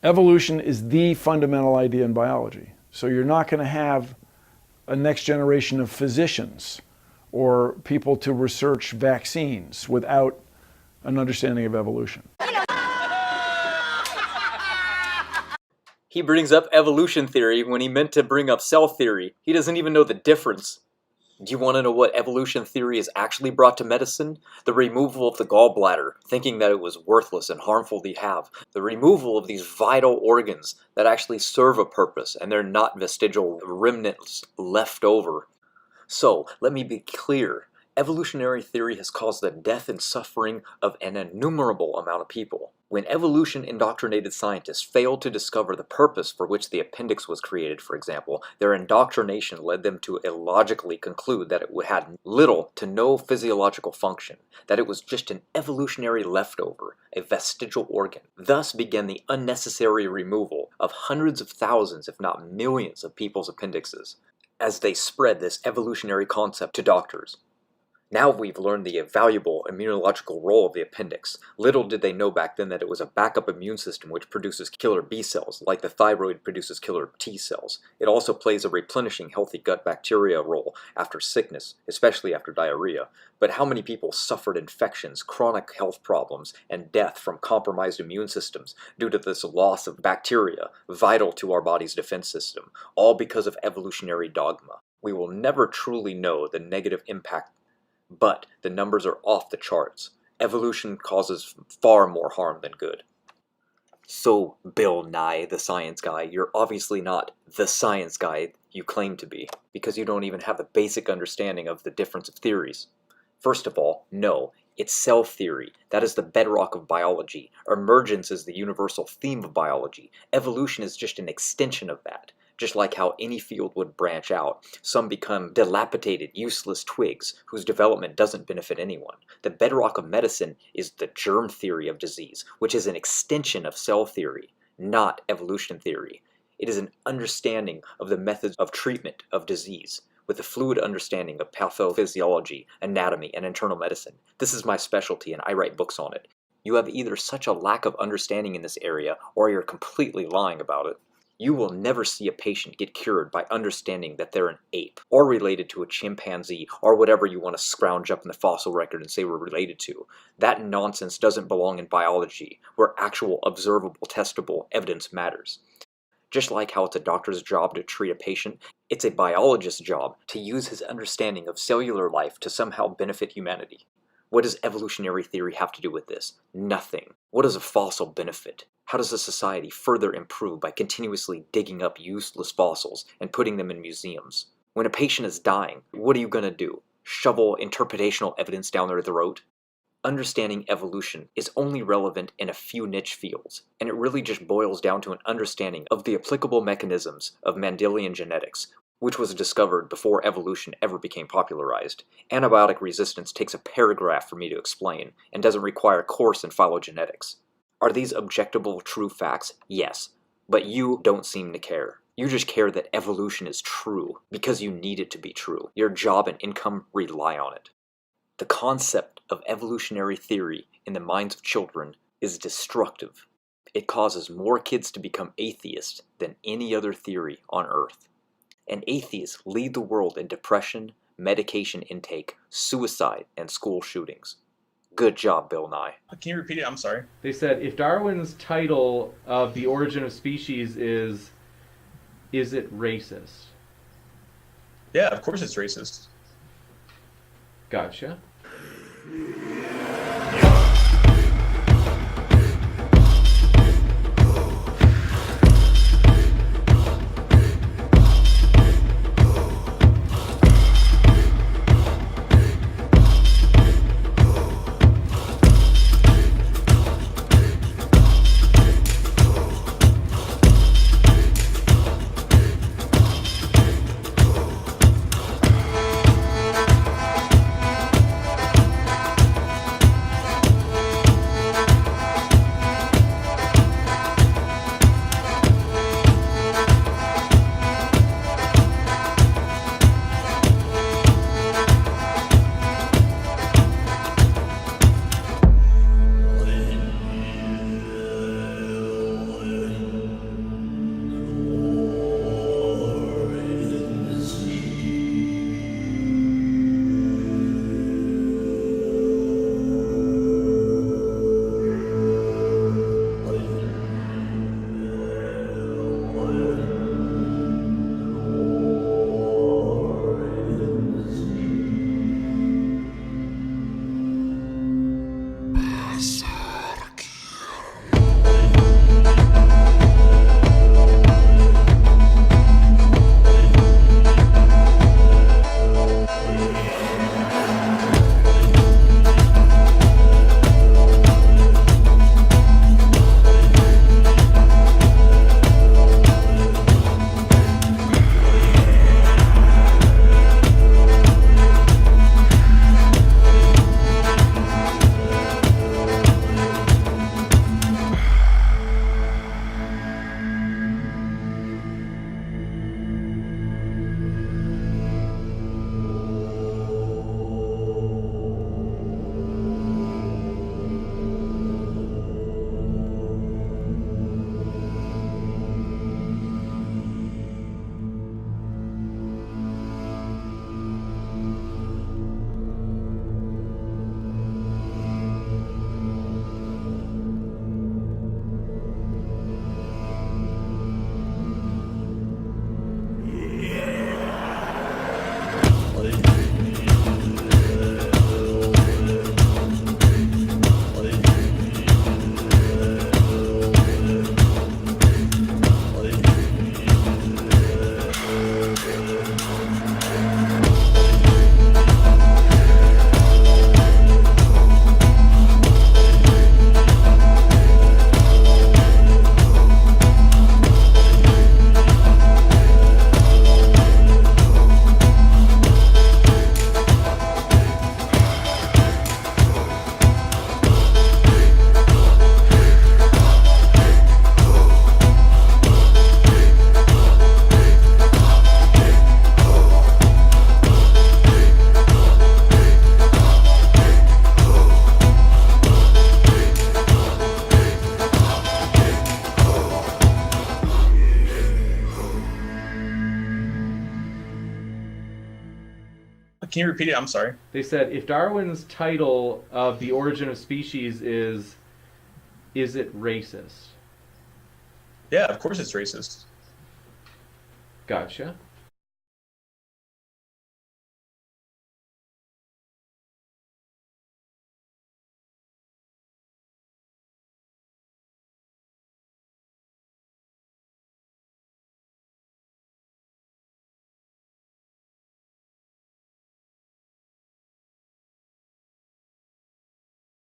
Evolution is the fundamental idea in biology. So you're not going to have a next generation of physicians or people to research vaccines without an understanding of evolution. He brings up evolution theory when he meant to bring up cell theory. He doesn't even know the difference. Do you want to know what evolution theory has actually brought to medicine? The removal of the gallbladder, thinking that it was worthless and harmful to have. The removal of these vital organs that actually serve a purpose, and they're not vestigial remnants left over. So, let me be clear. Evolutionary theory has caused the death and suffering of an innumerable amount of people. When evolution-indoctrinated scientists failed to discover the purpose for which the appendix was created, for example, their indoctrination led them to illogically conclude that it had little to no physiological function, that it was just an evolutionary leftover, a vestigial organ. Thus began the unnecessary removal of hundreds of thousands, if not millions, of people's appendixes, as they spread this evolutionary concept to doctors. Now we've learned the valuable immunological role of the appendix. Little did they know back then that it was a backup immune system which produces killer B cells, like the thyroid produces killer T cells. It also plays a replenishing healthy gut bacteria role after sickness, especially after diarrhea. But how many people suffered infections, chronic health problems, and death from compromised immune systems due to this loss of bacteria, vital to our body's defense system, all because of evolutionary dogma? We will never truly know the negative impact, but the numbers are off the charts. Evolution causes far more harm than good. So, Bill Nye, the science guy, you're obviously not the science guy you claim to be, because you don't even have the basic understanding of the difference of theories. First of all, no, it's cell theory. That is the bedrock of biology. Emergence is the universal theme of biology. Evolution is just an extension of that. Just like how any field would branch out, some become dilapidated, useless twigs whose development doesn't benefit anyone. The bedrock of medicine is the germ theory of disease, which is an extension of cell theory, not evolution theory. It is an understanding of the methods of treatment of disease, with a fluid understanding of pathophysiology, anatomy, and internal medicine. This is my specialty, and I write books on it. You have either such a lack of understanding in this area, or you're completely lying about it. You will never see a patient get cured by understanding that they're an ape, or related to a chimpanzee, or whatever you want to scrounge up in the fossil record and say we're related to. That nonsense doesn't belong in biology, where actual observable, testable evidence matters. Just like how it's a doctor's job to treat a patient, it's a biologist's job to use his understanding of cellular life to somehow benefit humanity. What does evolutionary theory have to do with this? Nothing. What does a fossil benefit? How does a society further improve by continuously digging up useless fossils and putting them in museums? When a patient is dying, what are you going to do? Shovel interpretational evidence down their throat? Understanding evolution is only relevant in a few niche fields, and it really just boils down to an understanding of the applicable mechanisms of Mendelian genetics, which was discovered before evolution ever became popularized. Antibiotic resistance takes a paragraph for me to explain, and doesn't require a course in phylogenetics. Are these objectable true facts? Yes, but you don't seem to care. You just care that evolution is true because you need it to be true. Your job and income rely on it. The concept of evolutionary theory in the minds of children is destructive. It causes more kids to become atheists than any other theory on Earth. And atheists lead the world in depression, medication intake, suicide, and school shootings. Good job, Bill Nye. Can you repeat it? I'm sorry. They said if Darwin's title of The Origin of Species is it racist? Yeah, of course it's racist. Gotcha. Can you repeat it? I'm sorry. They said if Darwin's title of The Origin of Species is it racist? Yeah, of course it's racist. Gotcha.